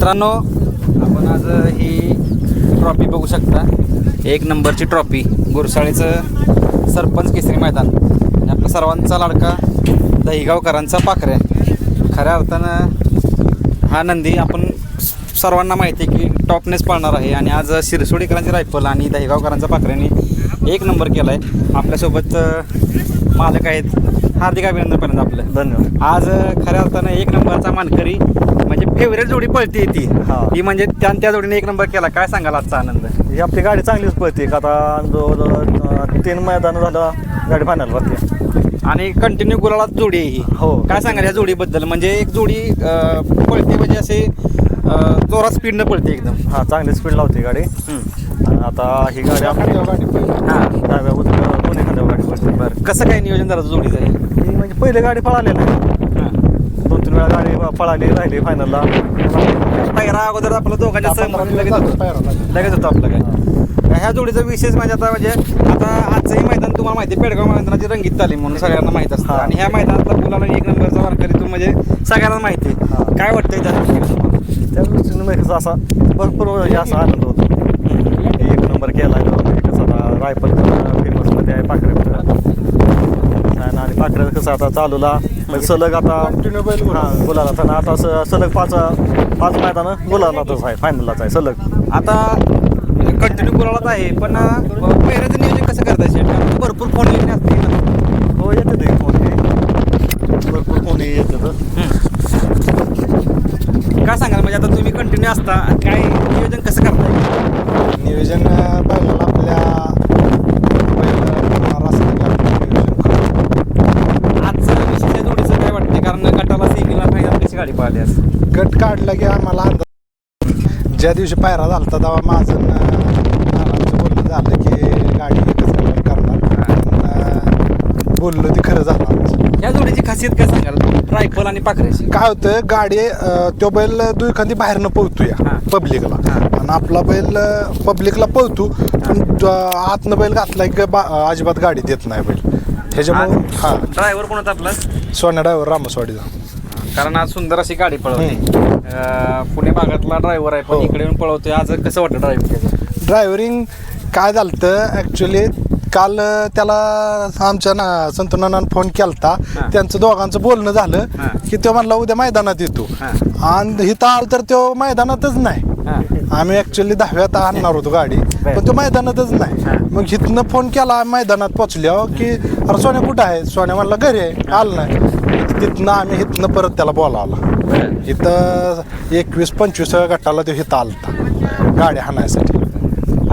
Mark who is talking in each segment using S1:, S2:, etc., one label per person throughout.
S1: मित्रांनो, आपण आज ही ट्रॉफी बघू शकता. 1 नंबरची ट्रॉफी, गुरसाळेचं सरपंच केसरी मैदान आणि आपला सर्वांचा लाडका दहीगावकरांचा पाखऱ्या. खऱ्या अर्थानं हा नंदी आपण सर्वांना माहिती आहे की टॉपनेच पाळणार आहे आणि आज शिरसोडीकरांची रायफल आणि दहीगावकरांचा पाखऱ्याने 1 नंबर केला आहे. आपल्यासोबत मालक आहेत. हार्दिक अभिनंदन पर्यंत आपलं.
S2: धन्यवाद.
S1: आज खऱ्या अर्थानं 1 नंबरचा मानकरी म्हणजे फेवरेट जोडी पळते ती म्हणजे त्या जोडीने 1 नंबर केला. काय सांगाल आजचा आनंद?
S2: ही आपली गाडी चांगलीच पळते का आता जवळजवळ 3 मैदान झालं गाडी फायनल वरती
S1: आणि कंटिन्यू गुलालात जोडी आहे ही.
S2: हो.
S1: काय सांगाल या जोडीबद्दल? म्हणजे एक जोडी पळते म्हणजे असे जोरात स्पीडनं पळते एकदम.
S2: हां, चांगली स्पीड लावते गाडी. आता ही गाडी आपली डाव्या उजव्या दोन्ही खांद्यावर गाडी पळते.
S1: बरं, कसं काय नियोजन झालं जोडीचं?
S2: ही म्हणजे पहिले गाडी पळाली नाही, 2-3 वेळा गाडी पळाली राहिली फायनलला.
S1: पहिरा अगोदर आपलं दोघांच्या सहमत लगेच होतं आपलं. काय ह्या जोडीचा विशेष म्हणजे आता आजचंही मैदान तुम्हाला माहिती आहे, पेडगाव मैदानाची रंगीत तालीम म्हणून सगळ्यांना माहीत असतं आणि ह्या मैदानातला मुलाला 1 नंबरचा वारकरी तो म्हणजे सगळ्यांना माहिती आहे. काय वाटतंय त्या
S2: दृष्टीने म्हणजे असा भरपूर असा आनंद होतो. 1 नंबर केला कसं आता रायफल फेमसमध्ये आहे पाखऱ्या आणि पाखऱ्या कसं आता चालूला म्हणजे सलग आता बोलायला तर आता सलग 5 मैदानं बोलायलाच आहे, फायनललाच आहे सलग.
S1: आता कंटिन्यू गुलालात आहे पण पहिल्याचं नियोजन कसं करताय शेट? भरपूर फोन येणे असते ना.
S2: हो, येते ते फोन, भरपूर फोन येते.
S1: काय सांगाल म्हणजे आता तुम्ही कंटिन्यू असता, काय नियोजन कसं करताय?
S3: नियोजन बैलाला आपल्या
S1: आजचं विशेष जोडीचं काय वाटते? कारण गटाला सिंगलला फायनल कशी गाडी पाहिली आज?
S3: गट काढला की आम्हाला अंदाज, ज्या दिवशी पायरा झाला होता तेव्हा माझं नानांचं बोलणं झालं की गाडी कसं करणार, बोललो ते खरं झालं.
S1: या जोडीची खासियत काय सांगाल रायफल आणि पाखऱ्याची?
S3: काय होतं, गाडी तो बैल दुखांदी बाहेरनं पळतोय पब्लिकला आणि आपला बैल पब्लिकला पळतो पण आतनं बैल घातला की अजिबात गाडी देत नाही बैल. ह्याच्यामुळे
S1: ड्रायव्हर कोण होता आपला?
S3: सोन्या ड्रायव्हर रामसवाडीचा.
S1: कारण आज सुंदर अशी गाडी पळवते. पुणे भागातला ड्रायव्हर आहे पण इकडे येऊन पळवतोय. आज कसं वाटतं ड्रायव्हिंग?
S3: ड्रायव्हरिंग काय झालं तर ॲक्च्युली काल त्याला आमच्या संतुनानं फोन केलता, त्यांचं दोघांचं बोलणं झालं की तो म्हणला उद्या मैदानात येतो आणि इथं आलं तर तो मैदानातच नाही. आम्ही ॲक्च्युली 10व्यात आणणार होतो गाडी पण तो मैदानातच नाही. मग इथनं फोन केला मैदानात पोचल्यावर की अरे सोन्या कुठं आहे? सोन्या म्हणला घरी आहे, आलं नाही. तिथनं आम्ही इथनं परत त्याला बोलावला. इथं 21-25 गटाला तो इथं आलता गाडी हाणायसाठी.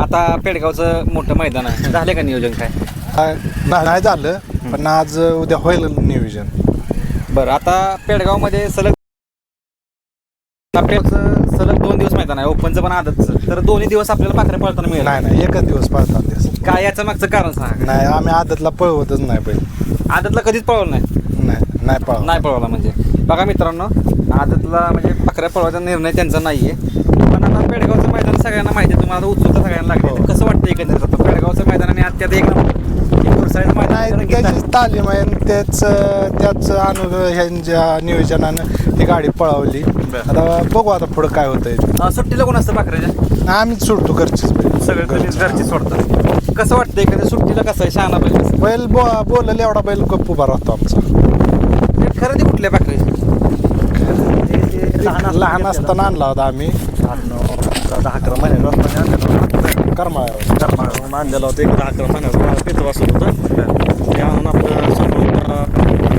S1: आता पेडगावचं मोठं मैदान आहे, झालं का नियोजन? काय
S3: नाही झालं पण आज उद्या होईल नियोजन.
S1: बरं, आता पेडगावमध्ये सलग 2 दिवस मैदान आहे, ओपनचं पण आदतचं. तर दोन्ही दिवस आपल्याला पाखरे पळताना मिळेल?
S3: नाही, एकच दिवस पळतात दिवस.
S1: काय याचं मागचं कारण सांगा?
S3: नाही, आम्ही आदतला पळवतच नाही बैल.
S1: आदतला कधीच पळवलं नाही पळवला म्हणजे बघा मित्रांनो, आदतला म्हणजे पाखऱ्या पळवायचा निर्णय त्यांचा नाही आहे. पण आता पेडगावचं मैदान सगळ्यांना माहिती आहे, तुम्हाला उत्सुकता सगळ्यांना लागते. कसं वाटतं एकंदरीत आता पेडगावचं मैदान आणि आज त्यात एक
S3: नाही, त्याचीच तालीम आहे, त्याच ह्यांच्या नियोजनानं ही गाडी पळवली. आता बघू आता पुढं काय होतंय.
S1: सुट्टीला कोण असतं पाखऱ्याच्या?
S3: आम्हीच सोडतो घरचीच बैल.
S1: सगळं घरची सोडतात. कसं वाटतं एखाद्या सुट्टीला कसं आहे शहाणा बैल कसं?
S3: बैल बोलले एवढा बैल गप्प उभा राहतो आमचा.
S1: खरेदी कुठल्या पाखऱ्याची?
S3: लहान असताना आणला होता आम्ही
S2: 10-11 महिन्यावर करमाळ्यावर आणलेला होता. 10-11 महिन्यावर पेतो असत होतं. ते आणून आपलं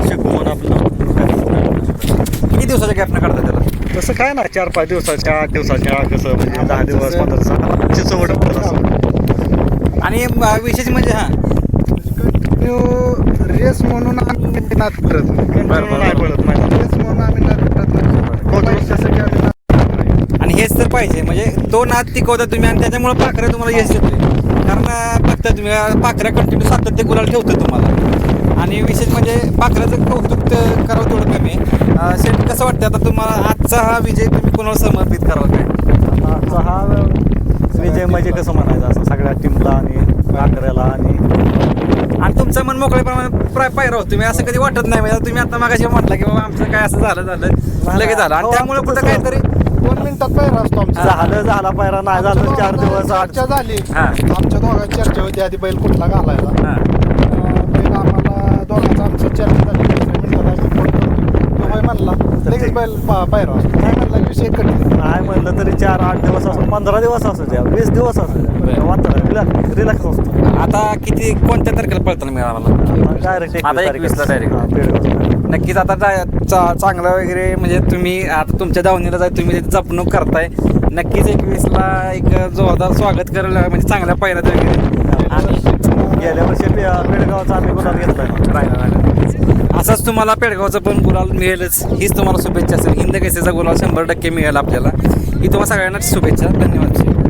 S2: शिकवून आपलं.
S1: किती दिवसाच्या गॅपनं काढतात त्याला?
S2: तसं काय नाही, 4-5 दिवसाच्या 8 दिवसाच्या कसं म्हणजे 10 दिवस 15 सवड असं.
S1: आणि विशेष म्हणजे
S3: रेस म्हणून आम्ही नाद करत
S2: नाही पडत नाही.
S3: रेस म्हणून आम्ही नाद करत नाही.
S1: आणि हेच तर पाहिजे म्हणजे तो नाद टिकवता तुम्ही आणि त्याच्यामुळे पाखऱ्या तुम्हाला यश येते. कारण फक्त तुम्ही पाखऱ्या कंटिन्यू सातत्य गुलाल ठेवतो तुम्हाला. आणि विशेष म्हणजे पाखऱ्याचं कौतुक करावं तेवढं कमी आहे. शेट कसं वाटतं आता तुम्हाला आजचा हा विजय तुम्ही कोणाला समर्पित कराल? काय
S2: आजचा हा विजय म्हणजे कसं म्हणायचं असं सगळ्या टीमला आणि पाखऱ्याला आणि
S1: तुमचं मन मोकळेपणाने पायरा होत तुम्ही असं कधी वाटत नाही. तुम्ही आता मागाशी म्हटलं की बाबा आमचं काय असं झालं लगेच झालं आणि त्यामुळे कुठं काहीतरी
S3: 2 मिनिटात दिवसात पहिरा असतो आमचा.
S2: झाला पायरा नाही झालं 4 दिवस 8
S3: चर्चा झाली
S1: हा.
S3: आमच्या दोघांची चर्चा होती आधी बैल कुठला घालायला.
S1: हां
S3: बैल आम्हाला दोघांचं आमचं चर्चा झाली दुसऱ्या मिनिटाला आम्ही फोन करतो. तो बैल म्हणला लगेच बैल पायरा असतो काय म्हणला की विषय कठीण.
S2: नाही म्हणलं तरी 4-8 दिवस असो 15 दिवस असू द्या 20 दिवस असू द्या रिलॅक्स असतो.
S1: आता किती कोणत्या तारखेला पळताना मिळाला
S2: डायरेक्ट
S1: आता 21 ला direct. नक्कीच आता चांगलं वगैरे म्हणजे तुम्ही आता तुमच्या दावणीला जाय तुम्ही त्याची जपणूक करताय नक्कीच 21ला एक जोरदार स्वागत करायला म्हणजे चांगल्या पायऱ्यात वगैरे आणि
S2: गेल्या वर्षी पेडगावचा आम्ही गुलाल घेतलाय.
S1: असंच तुम्हाला पेडगावचं पण गुलाल मिळेलच हीच तुम्हाला शुभेच्छा असेल. हिंद केसरीचा गुलाल 100% मिळेल आपल्याला ही तुम्हाला सगळ्यांना शुभेच्छा. धन्यवाद.